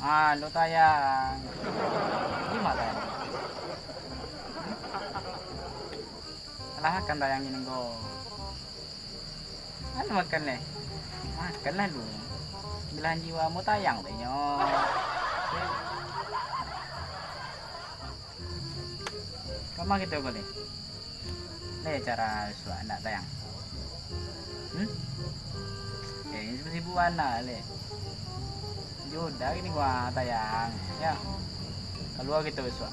Halo tayang. Gimana tayang? Alah makan tayang ini go. Ano makan le? Makan lah lu. Belahan jiwa mau tayang deh nyo. Kamu gitu boleh? Le cara suara nak tayang. Ini seperti buana le. Jodoh gini gua tayang ya. Keluar gitu suara.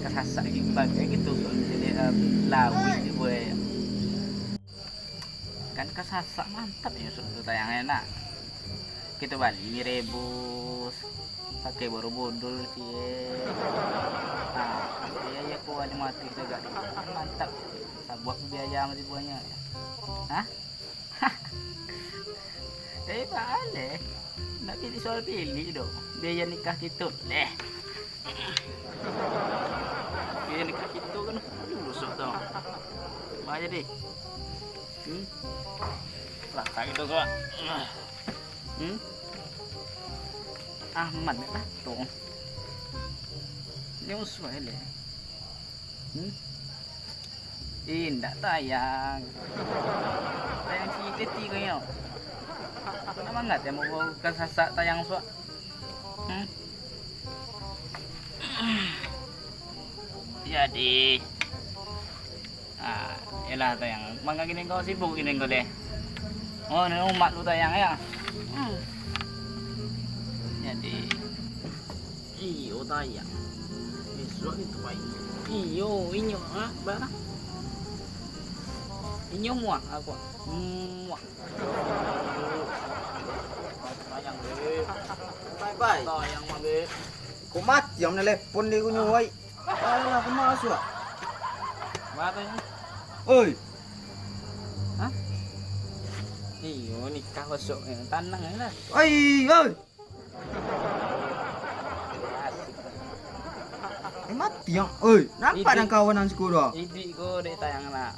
Kasasak bagai gitu jadi lawi gue kan kasasak mantap ya sudah tayang enak kita bali rebus pakai baru bodol sih ya kuah mati juga mantap sabuak biaya masih buahnya hah balik nak pilih soal pilih dong biaya nikah gitu leh biaya nikah gitu kan lusuk dong apa aja deh rasa gitu kok aman lah tuh ini musuh aja indah tayang si kayaknya kenapa nggak ya mau kasasak tayang suak jadi yalah tayang mangga gini kau sibuk gini kau deh oh ini umat lu tayang ya jadi iyo tayang besok itu baik iyo inyo bara inyo muak aku muak tayang deh Bye. tayang mah deh Kumat yang nelpon di kunyuai. Alah, aku masuk. Matanya. Oi. Hah? Iyo nikah besok tanang lah. Oi. Mati yang. Oi, nampak dan kawanan sekolah. Idi ko deh tayang na.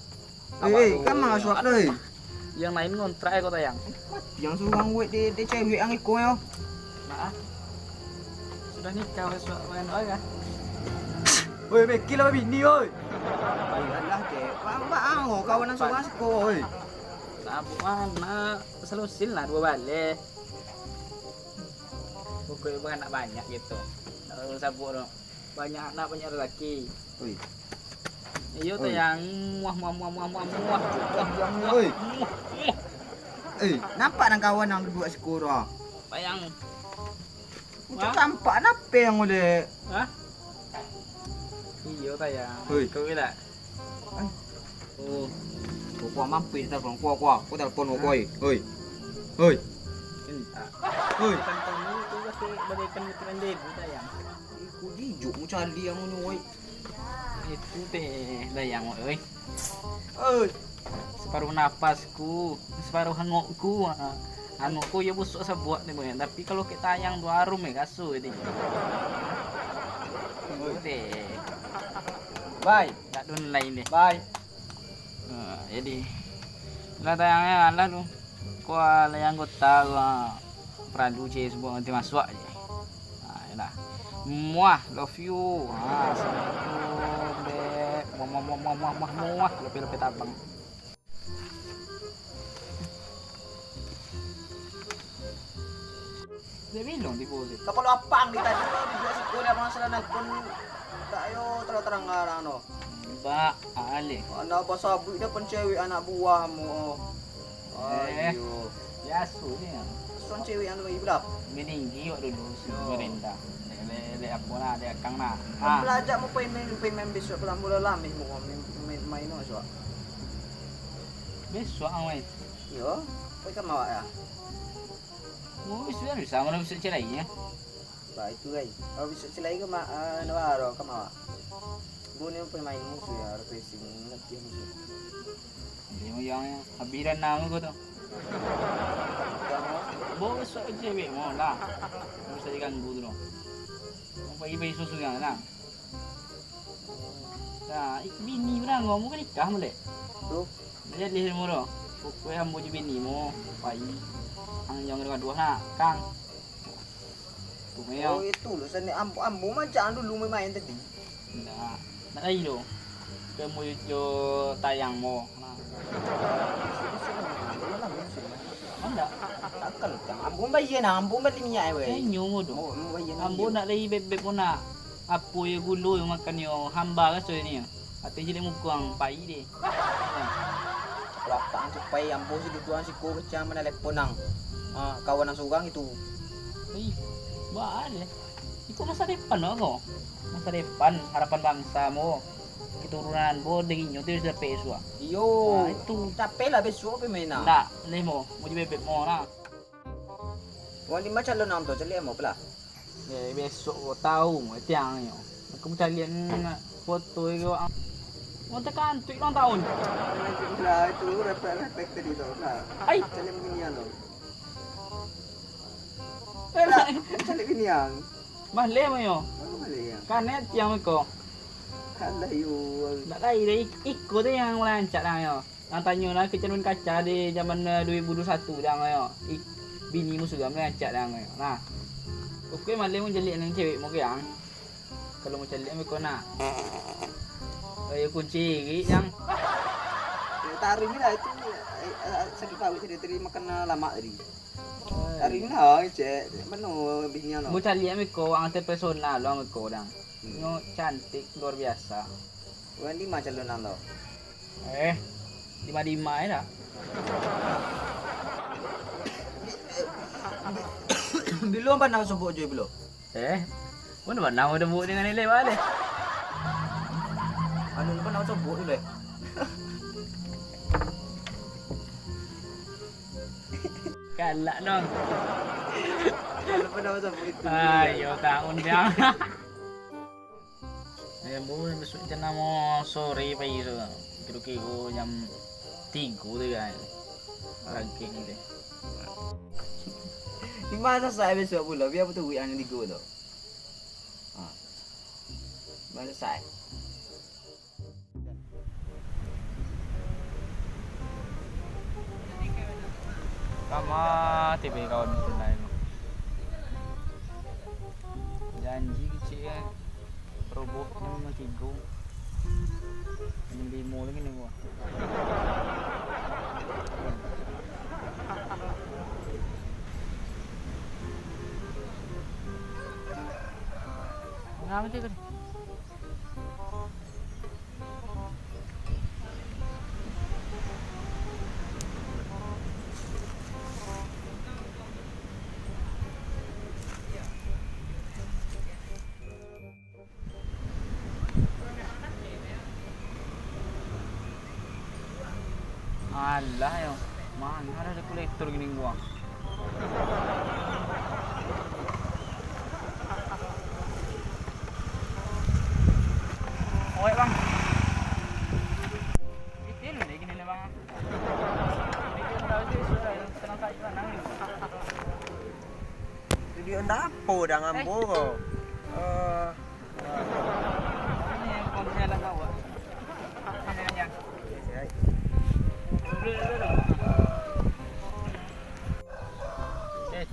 Kan masuk deh. Yang lain ngontrak ko tayang. Yang suang wet di cewek yang ikut yo. Nah. Sudah nikah besok main oleh. Oi, mekil apa bini oi. Ayolah dek, bang kawanan suang sekolah oi. Sabu mana selusin lah dua balik. Pokoknya bukan anak banyak gitu. Kalau sabu banyak anak banyak lelaki. Oi. Iyo tayang muah. Oi. Nampak dan kawanan berdua sekolah. Tayang. Ucap tampak napa yang udah? Hah? Iyo tayang. Oi. Kau bila? Oh. Kau mampir telepon kau telepon kau oi. Oi. Entah. Oi. Kan kamu itu pasti bagaikan mutiran debu tayang. Iku dijuk mu cari yang nyuai. Itu teh tayang oi. Oi. Separuh napasku, separuh hangokku. Hangokku ya busuk sebuat nih boy. Tapi kalau kita tayang dua arum ya kasu ini. Itu teh. Bye. Tak dun lain deh. Bye. Jadi lah tayangnya lah lu. Kuah layang kota gua peradu cie sebuah nanti masuk aja. Nah, muah love you. Assalamualaikum dek. Muah lebih tabang. Dia bilang di bawah. Kapal apang di tadi di dua sekolah masalah nelpon. Tayo terang ngarang no. Mbak Ale. Anak pasabu dia pencewek anak buahmu. Ayo. Ya sudah. Son cewek yang lebih berapa? Meninggi waktu dulu merenda. Le apa lah dia kang na. Belajar mau payment besok pulang mula lami mau main no so. Besok awet. Yo, kau kan mau ya? Mau sudah bisa mana bisa cerainya. Bah itu guys. Kalau bisa celai ke mak nawaro ke mau. Buni pemain musuh ya, racing nanti musuh. Dia mau yang habiran nama kau tu. Bawa besok cewek mau lah. Bisa diganggu dulu. Mau pergi susu yang lah. Nah, bini berang ngomong kan nikah mulai. Tuh, Jadi semua Kowe ambo je binimu, pai. Ang yang dengan dua nak, Kang. Tu Oh meo. itu loh, seni ambu mah jangan dulu main tadi. Nah, nak lagi lo. Kamu yo tayang mo. Nah, anda Takkan kan ambu bayi na ambu mali minyak eh we. nyungu do. Oh, bayi Ambo nak lagi bebek mo na. Apo yo gulo yo makan yo hamba ka so ni. Ate jile mo kuang pai de. Lapang supaya ambu si duduan si ko kecam menelepon nang kawan nang sugang itu. Ih, bale. Ikaw masa depan no ako. Masa depan harapan bangsa mo. Keturunan mo daging nyo sa peso. Iyo, Ah, itu. capek lah besok pe main na. Nak, lemo, mo di bebek mo na. Wali macam lo nang to celi mo pula. Eh, besok ko tahu mo tiang yo. Aku mau cari foto yo. Mo tekan tuik long tahun. Lah itu repek tadi to lah. Ay, Celi begini lo. lah. Celi begini yang. Mas lemo yo. Apa balik yang? Kanet tiang ko. Kalah you. Nak lain deh ikut deh yang melancak dah yo. Yang tanya lah kecerun kaca di zaman 2021 dah yo. Bini mu sudah melancak dah yo. Nah. Okey malam mu jelik nang cewek mu yang. Kalau mau jelik mu ko nak. Ayo kunci yang Taruh ini lah itu sakit tahu saya terima kena lama tadi. Taruh ini lah cek. Mana begini lo? mau cari mi ko ang te personal lo mi ko dang. Nyo cantik luar biasa. Wali macam lo nang to. Lima dah. Belum apa nang sebut je belum? Mana mana udah buat dengan nilai balik. Anu apa nang sebut tu le? Galak dong. Apa nang sebut itu? Ayo tahun dia. Bu besok jana mo sore pagi tu. Kira-kira jam 3 tu kan. Lagi ni deh. Di mana saya besok pula? Biar betul yang tiga tu. Mana saya? Kama TV kawan tunai tu. Janji kecil kan. Robot ni memang tiga. Ini 5 lagi ni gua. Ngam tu kan. Alah yo. Mana ada kolektor gini gua. Oi bang. Bikin deh gini nih bang. Bikin tahu sih sudah tenang saja nang ni. Jadi anda apa dah ngambo ko? Ini yang konsepnya lah kau. Ini yang.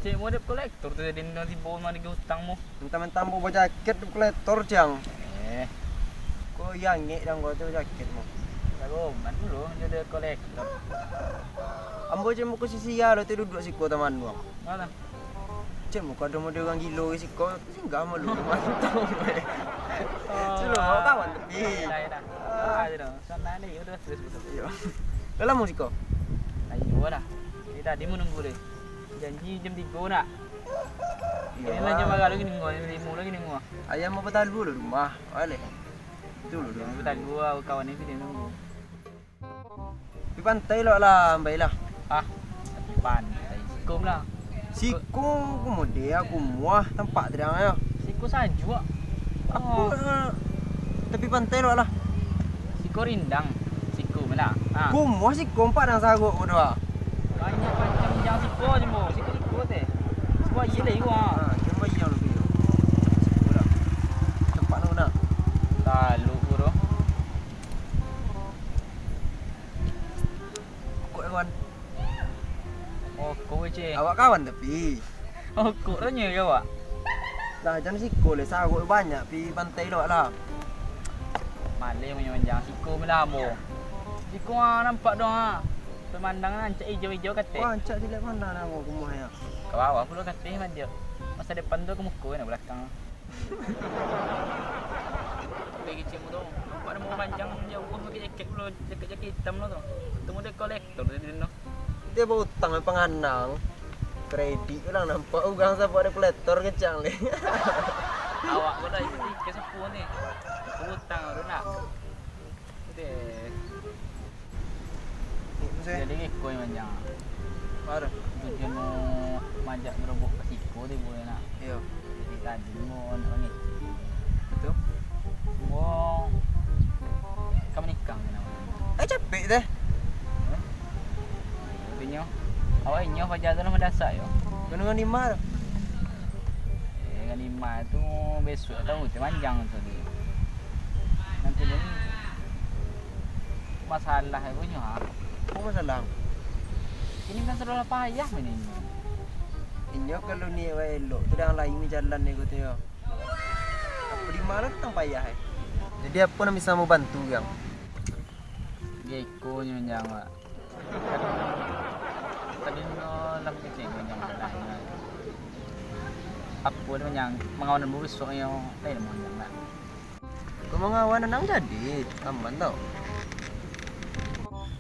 Cek mau dep kolektor tu jadi nanti bawa mana ke hutang mu. Mentang-mentang bawa jaket tu kolektor jang. Ko yang ngek dang ko tu jaket mo. Lagu man dulu jadi kolektor. Ambo je mo ko sisia lo tu duduk siko taman mo. Mana? Cek mo kada model orang gilo siko singgah mo lu mantap. Celo kawan tepi. Dah dah. Ah, dah. Sana ni udah terus betul. Yo. Dalam mo siko. Ayo dah. Ini tadi mau nunggu deh. Janji jam 3 nak. Ini lah jam berapa lagi nunggu? Ini 5 lagi nunggu. Ayam mau betal dulu rumah. Boleh. Dulu Jangan betul gua kawan ini dia nunggu. Di pantai lo lah, baiklah. Ah, di pantai. Sikum lah. Siku aku mode aku muah tempat terang ayo. Siku saja. Aku tepi pantai lo lah. Siku rindang. Siku mana? Ah. Ku muah siku empat nang sagu ko doa. Banyak macam yang siku je mo. Siku teh. Sebab iya lah gua. Coba yang lebih. Tempat lo nak. Talu bro. Kok kawan. Awak kawan tapi. Oh, kurangnya ya, Pak. Lah jangan siko le sawuk banyak pi pantai lo lah. Malay menyanjang siko melamo. Siko nampak dong ah. Pemandangan cak hijau-hijau kata. Wah, cak dilihat mana nak aku rumah ya. Ke bawah pula kata man dia. Masa depan tu ke muka nak belakang. Tapi kecil mu tu. Nampak dia mau panjang jauh pakai jaket pula, jaket hitam lo tu. Temu dia kolektor dia tu. Dia bawa utang penganang. Kredit orang nampak ugang siapa ada kolektor kecang le. Awak pula ini ke sepuh ni. Hutang tu nak. Jadi ikut panjang. Parah. Dia mau majak berobok ke siko dia boleh nak. Iya. Jadi tadi mau orang itu. Betul. Mau kamu nikah ni nama. Capek deh. Inyo. Awak inyo fajar tu nama dasar yo. Dengan di mana? Dengan lima tu besok tahu tu panjang tu dia. Nanti ni masalah aku nyo ha. Apa masalah? Ini kan sudah payah ni. Inyo kalau ni elok, tu dah lain ni jalan ni kata ya. Apa di mana tentang payah eh? Jadi apa nak bisa mau bantu yang? Dia ikut ni panjang lah. Tadi no lam kecil panjang lah. Apa dia panjang mengawan besok yang lain panjang lah. Kau mengawan nang jadi, aman tau.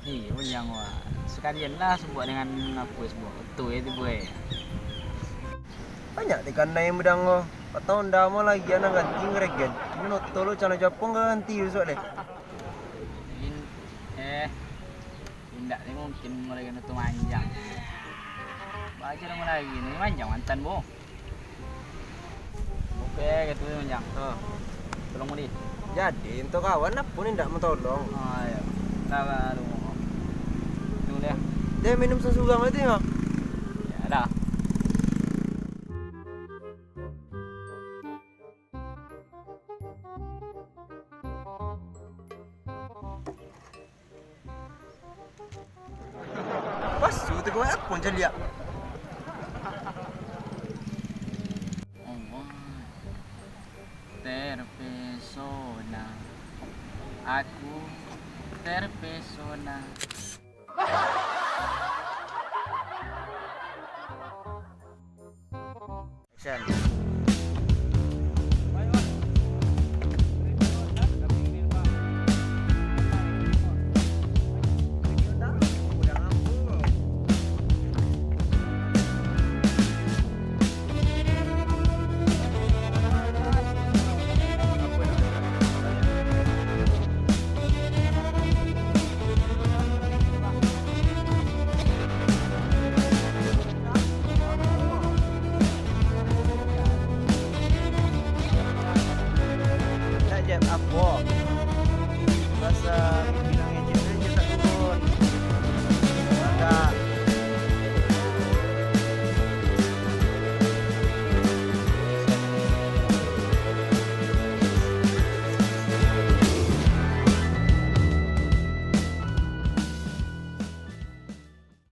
Iya panjang wah. Sekalian lah sebuat dengan apa sebuah betul ya tu boleh. Banyak ikan naik medang ko. Patau nda mo lagi anak ganti ngeregen. Ini noto lo cana Jepang ganti besok deh. Tidak ni mungkin mulai kena tu manjang. Baca nama lagi ni manjang mantan bo. Okey gitu manjang. Tolong mu dit. Jadi untuk kawan apa ni ndak mau tolong. Ya. Dah lu. Tu dia. Dia minum susu gang itu ya. Ya dah. Pas tu kau apa jadi ya? Terpesona. Aku terpesona.